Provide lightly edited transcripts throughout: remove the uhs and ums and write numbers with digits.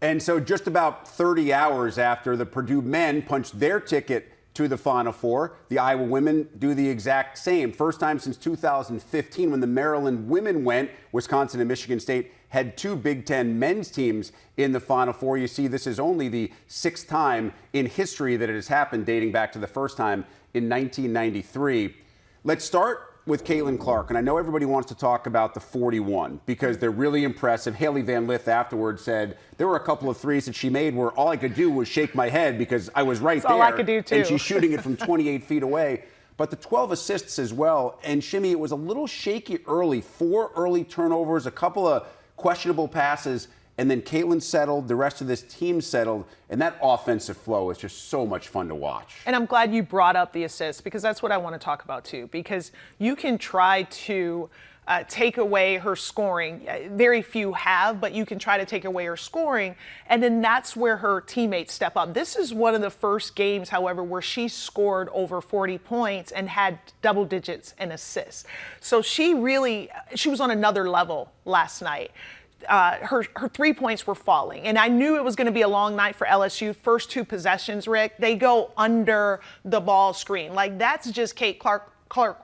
And so just about 30 hours after the Purdue men punched their ticket to the Final Four, the Iowa women do the exact same. First time since 2015 when the Maryland women went. Wisconsin and Michigan State had two Big Ten men's teams in the Final Four. You see, this is only the sixth time in history that it has happened, dating back to the first time in 1993. Let's start with Caitlin Clark, and I know everybody wants to talk about the 41 because they're really impressive. Haley Van Lith afterwards said there were a couple of threes that she made where all I could do was shake my head because I was right there. All I could do too. And she's shooting it from 28 feet away. But the 12 assists as well. And Shimmy, it was a little shaky early. 4 early turnovers, a couple of questionable passes, and then Caitlin settled, the rest of this team settled, and that offensive flow is just so much fun to watch. And I'm glad you brought up the assists because that's what I want to talk about too, because you can try to take away her scoring. Very few have, but you can try to take away her scoring, and then that's where her teammates step up. This is one of the first games, however, where she scored over 40 points and had double digits in assists. So she was on another level last night. Her 3 points were falling, and I knew it was going to be a long night for LSU. First 2 possessions, Rick, they go under the ball screen. Like, that's just Caitlin Clark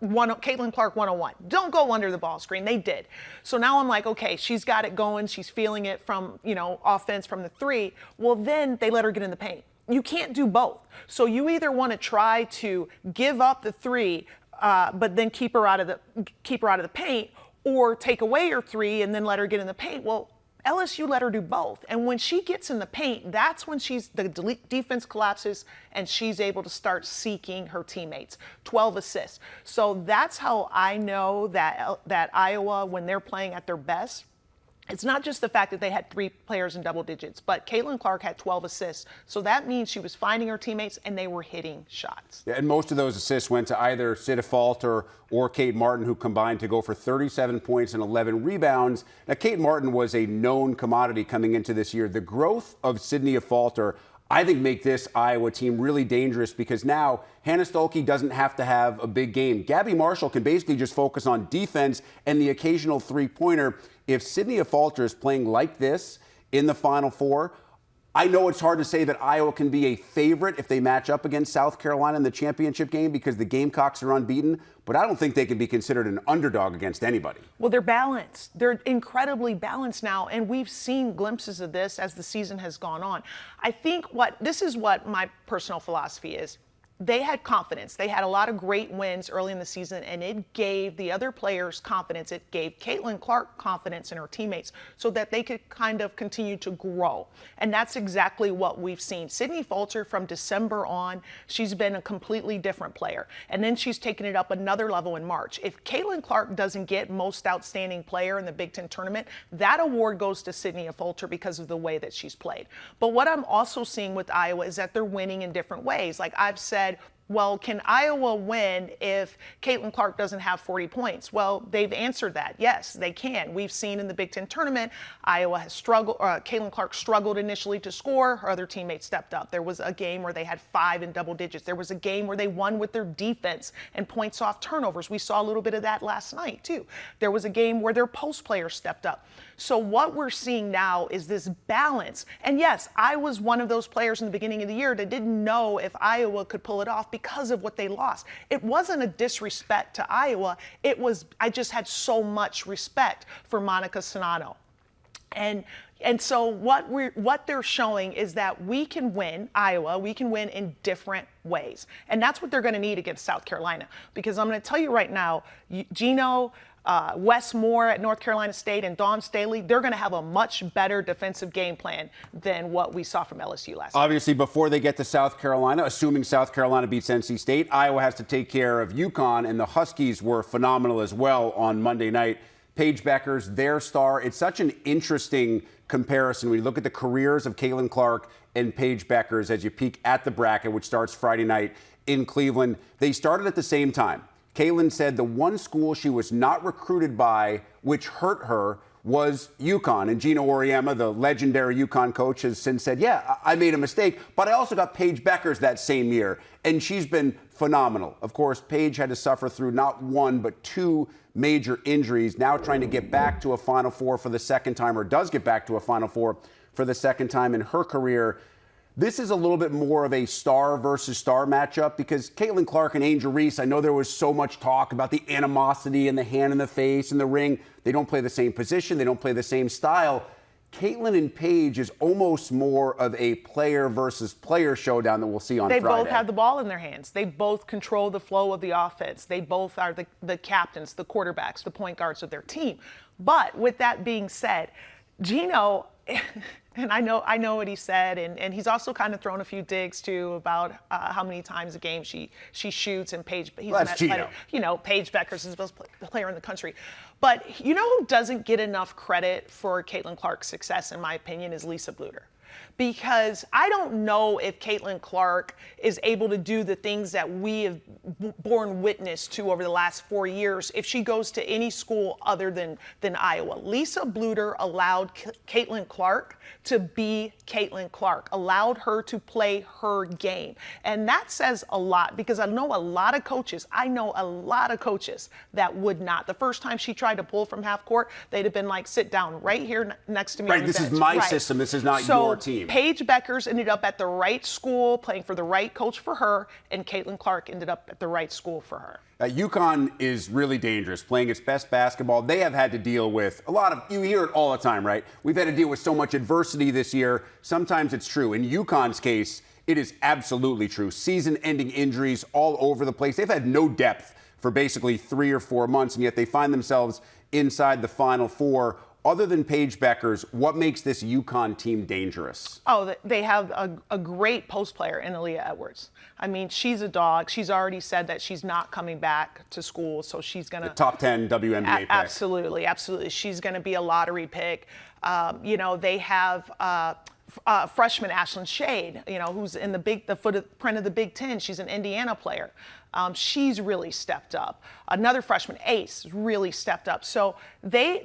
101. Don't go under the ball screen. They did. So now I'm like, okay, she's got it going. She's feeling it from, offense from the 3. Well, then they let her get in the paint. You can't do both. So you either want to try to give up the 3, but then keep her out of the paint, or take away her 3 and then let her get in the paint. Well, LSU let her do both. And when she gets in the paint, that's when the defense collapses and she's able to start seeking her teammates. 12 assists. So that's how I know that Iowa, when they're playing at their best, it's not just the fact that they had 3 players in double digits, but Caitlin Clark had 12 assists. So that means she was finding her teammates and they were hitting shots. Yeah, and most of those assists went to either Sydney Falter or Kate Martin, who combined to go for 37 points and 11 rebounds. Now, Kate Martin was a known commodity coming into this year. The growth of Sydney Falter, I think, make this Iowa team really dangerous because now Hannah Stuelke doesn't have to have a big game. Gabby Marshall can basically just focus on defense and the occasional three-pointer. If Sydney Falter is playing like this in the Final Four, I know it's hard to say that Iowa can be a favorite if they match up against South Carolina in the championship game because the Gamecocks are unbeaten, but I don't think they can be considered an underdog against anybody. Well, they're balanced. They're incredibly balanced now, and we've seen glimpses of this as the season has gone on. I think this is what my personal philosophy is. They had confidence. They had a lot of great wins early in the season, and it gave the other players confidence. It gave Caitlin Clark confidence in her teammates so that they could kind of continue to grow. And that's exactly what we've seen. Sydney Falter, from December on, she's been a completely different player. And then she's taken it up another level in March. If Caitlin Clark doesn't get most outstanding player in the Big Ten tournament, that award goes to Sydney Falter because of the way that she's played. But what I'm also seeing with Iowa is that they're winning in different ways. Like I've said, well, can Iowa win if Caitlin Clark doesn't have 40 points? Well, they've answered that. Yes, they can. We've seen in the Big Ten tournament, Iowa has struggled. Caitlin Clark struggled initially to score. Her other teammates stepped up. There was a game where they had 5 in double digits. There was a game where they won with their defense and points off turnovers. We saw a little bit of that last night, too. There was a game where their post players stepped up. So what we're seeing now is this balance. And yes, I was one of those players in the beginning of the year that didn't know if Iowa could pull it off because of what they lost. It wasn't a disrespect to Iowa. I just had so much respect for Monica Czinano. And so what they're showing is that we can win, Iowa, we can win in different ways. And that's what they're going to need against South Carolina. Because I'm going to tell you right now, Gino, Wes Moore at North Carolina State, and Dawn Staley, they're going to have a much better defensive game plan than what we saw from LSU last night. Obviously, before they get to South Carolina, assuming South Carolina beats NC State, Iowa has to take care of UConn, and the Huskies were phenomenal as well on Monday night. Paige Bueckers, their star. It's such an interesting comparison when you look at the careers of Caitlin Clark and Paige Bueckers as you peek at the bracket, which starts Friday night in Cleveland. They started at the same time. Caitlin said the one school she was not recruited by, which hurt her, was UConn. And Gino Auriemma, the legendary UConn coach, has since said, yeah, I made a mistake, but I also got Paige Bueckers that same year, and she's been phenomenal. Of course, Paige had to suffer through not one, but 2 major injuries, now trying to get back to a Final Four for the second time, or does get back to a Final Four for the second time in her career. This is a little bit more of a star versus star matchup because Caitlin Clark and Angel Reese, I know there was so much talk about the animosity and the hand in the face and the ring. They don't play the same position. They don't play the same style. Caitlin and Paige is almost more of a player versus player showdown that we'll see on Friday. They both have the ball in their hands. They both control the flow of the offense. They both are the captains, the quarterbacks, the point guards of their team. But with that being said, Gino, and I know what he said, and he's also kind of thrown a few digs too about how many times a game she shoots, and Paige. That's Gino. Paige Beckers is the best player in the country. But you know who doesn't get enough credit for Caitlin Clark's success, in my opinion, is Lisa Bluder. Because I don't know if Caitlin Clark is able to do the things that we have borne witness to over the last 4 years if she goes to any school other than Iowa. Lisa Bluder allowed Caitlin Clark to be Caitlin Clark, allowed her to play her game. And that says a lot because I know a lot of coaches that would not. The first time she tried to pull from half court, they'd have been like, sit down right here next to me. Right, this is my system. This is not your team. Paige Beckers ended up at the right school, playing for the right coach for her, and Caitlin Clark ended up at the right school for her. UConn is really dangerous, playing its best basketball. They have had to deal with a lot of, you hear it all the time, right? We've had to deal with so much adversity this year. Sometimes it's true. In UConn's case, it is absolutely true. Season-ending injuries all over the place. They've had no depth for basically 3 or 4 months, and yet they find themselves inside the Final Four. Other than Paige Beckers, what makes this UConn team dangerous? Oh, they have a great post player in Aaliyah Edwards. I mean, she's a dog. She's already said that she's not coming back to school, so she's going to... The top 10 WNBA pick. Absolutely, absolutely. She's going to be a lottery pick. They have... freshman Ashlyn Shade, who's in the footprint of the Big Ten. She's an Indiana player. She's really stepped up. Another freshman, Ace, really stepped up. So they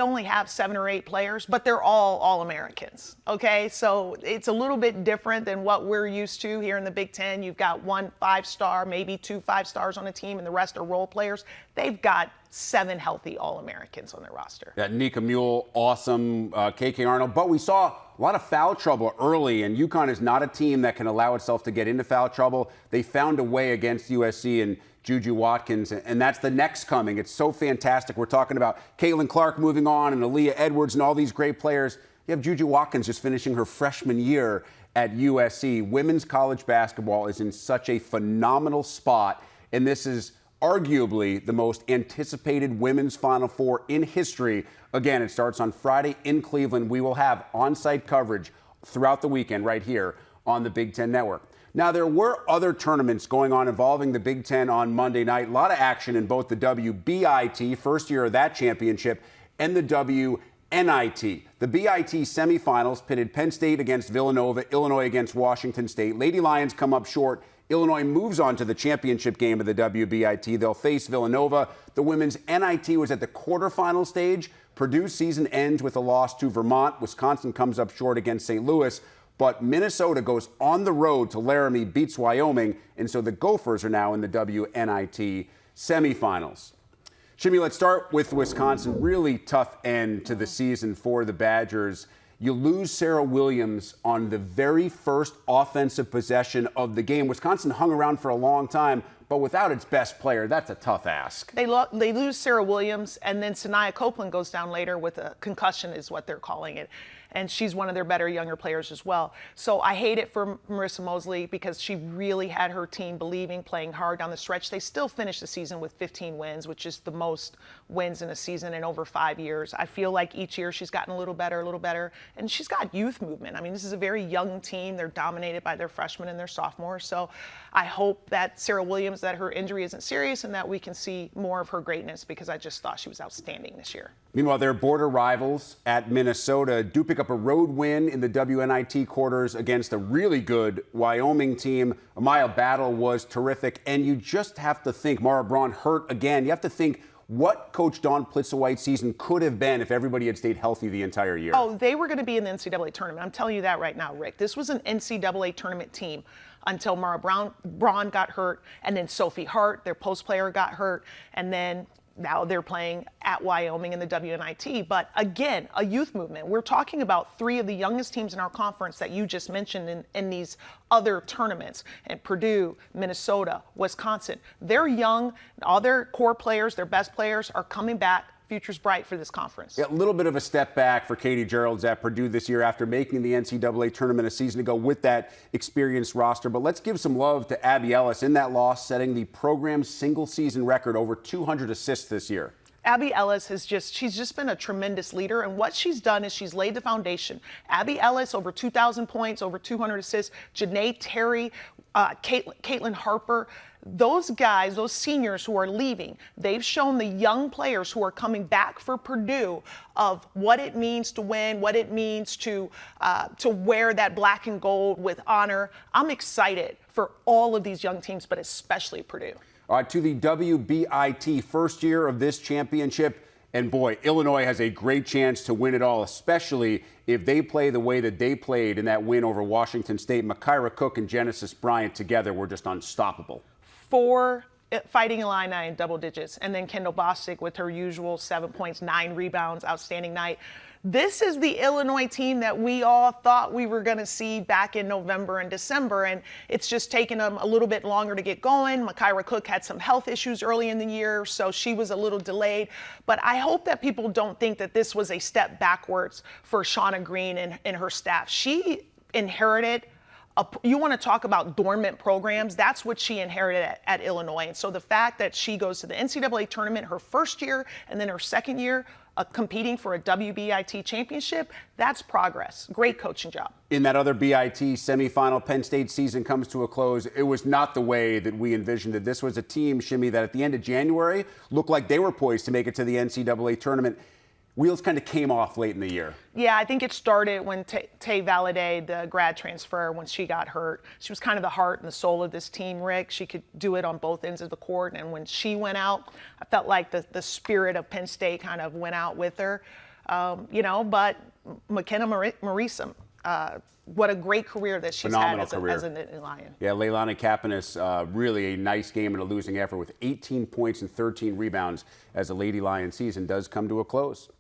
only have 7 or 8 players, but they're all Americans. Okay, so it's a little bit different than what we're used to here in the Big Ten. You've got 1 5-star, maybe 2 5-stars on a team, and the rest are role players. They've got 7 healthy All-Americans on their roster. Yeah, Nika Mule, awesome, KK Arnold. But we saw a lot of foul trouble early, and UConn is not a team that can allow itself to get into foul trouble. They found a way against USC and Juju Watkins, and that's the next coming. It's so fantastic. We're talking about Caitlin Clark moving on and Aaliyah Edwards and all these great players. You have Juju Watkins just finishing her freshman year at USC. Women's college basketball is in such a phenomenal spot, and this is arguably the most anticipated women's Final Four in history. Again, it starts on Friday in Cleveland. We will have on-site coverage throughout the weekend right here on the Big Ten Network. Now, there were other tournaments going on involving the Big Ten on Monday night. A lot of action in both the WBIT, first year of that championship, and the WNIT. The BIT semifinals pitted Penn State against Villanova, Illinois against Washington State. Lady Lions come up short. Illinois moves on to the championship game of the WBIT. They'll face Villanova. The women's NIT was at the quarterfinal stage. Purdue's season ends with a loss to Vermont. Wisconsin comes up short against St. Louis. But Minnesota goes on the road to Laramie, beats Wyoming, and so the Gophers are now in the WNIT semifinals. Jimmy, let's start with Wisconsin. Really tough end to the season for the Badgers. You lose Sarah Williams on the very first offensive possession of the game. Wisconsin hung around for a long time, but without its best player, that's a tough ask. They lose Sarah Williams, and then Sanaya Copeland goes down later with a concussion is what they're calling it. And she's one of their better younger players as well. So I hate it for Marissa Mosley because she really had her team believing, playing hard down the stretch. They still finished the season with 15 wins, which is the most wins in a season in over 5 years. I feel like each year she's gotten a little better. And she's got youth movement. I mean, this is a very young team. They're dominated by their freshmen and their sophomores. So I hope that Sarah Williams, that her injury isn't serious and that we can see more of her greatness because I just thought she was outstanding this year. Meanwhile, their border rivals at Minnesota do pick up a road win in the WNIT quarters against a really good Wyoming team. Amaya Battle was terrific, and you just have to think, Mara Braun hurt again. You have to think what Coach Dawn Plitzowite's season could have been if everybody had stayed healthy the entire year. Oh, they were going to be in the NCAA tournament. I'm telling you that right now, Rick. This was an NCAA tournament team until Mara Braun got hurt, and then Sophie Hart, their post player, got hurt, and then Now they're playing at Wyoming in the WNIT. But again, a youth movement. We're talking about 3 of the youngest teams in our conference that you just mentioned in these other tournaments. And Purdue, Minnesota, Wisconsin. They're young. All their core players, their best players, are coming back. Future's bright for this conference. Yeah, a little bit of a step back for Katie Gerald's at Purdue this year after making the NCAA tournament a season ago with that experienced roster. But let's give some love to Abby Ellis in that loss, setting the program's single-season record, over 200 assists this year. Abby Ellis she's just been a tremendous leader, and what she's done is she's laid the foundation. Abby Ellis, over 2,000 points, over 200 assists. Janae Terry, Caitlin Harper, those guys, those seniors who are leaving, they've shown the young players who are coming back for Purdue of what it means to win, what it means to wear that black and gold with honor. I'm excited for all of these young teams, but especially Purdue. All right, to the WBIT first year of this championship. And boy, Illinois has a great chance to win it all, especially if they play the way that they played in that win over Washington State. Makira Cook and Genesis Bryant together were just unstoppable. 4 Fighting Illini in double digits, and then Kendall Bostic with her usual 7 points, 9 rebounds, outstanding night. This is the Illinois team that we all thought we were going to see back in November and December, and it's just taken them a little bit longer to get going. Makira Cook had some health issues early in the year, so she was a little delayed. But I hope that people don't think that this was a step backwards for Shauna Green and her staff. She inherited you want to talk about dormant programs, that's what she inherited at Illinois. And so the fact that she goes to the NCAA tournament her first year and then her second year competing for a WBIT championship, that's progress. Great coaching job. In that other BIT semifinal, Penn State season comes to a close. It was not the way that we envisioned it. This was a team, Shimmy, that at the end of January looked like they were poised to make it to the NCAA tournament. Wheels kind of came off late in the year. Yeah, I think it started when Tay Valladay, the grad transfer, when she got hurt. She was kind of the heart and the soul of this team, Rick. She could do it on both ends of the court. And when she went out, I felt like the spirit of Penn State kind of went out with her. But McKenna Marisa, what a great career that she's had as a Nittany Lion. Yeah, Leilani Kapanis, really a nice game in a losing effort with 18 points and 13 rebounds as the Lady Lion season does come to a close.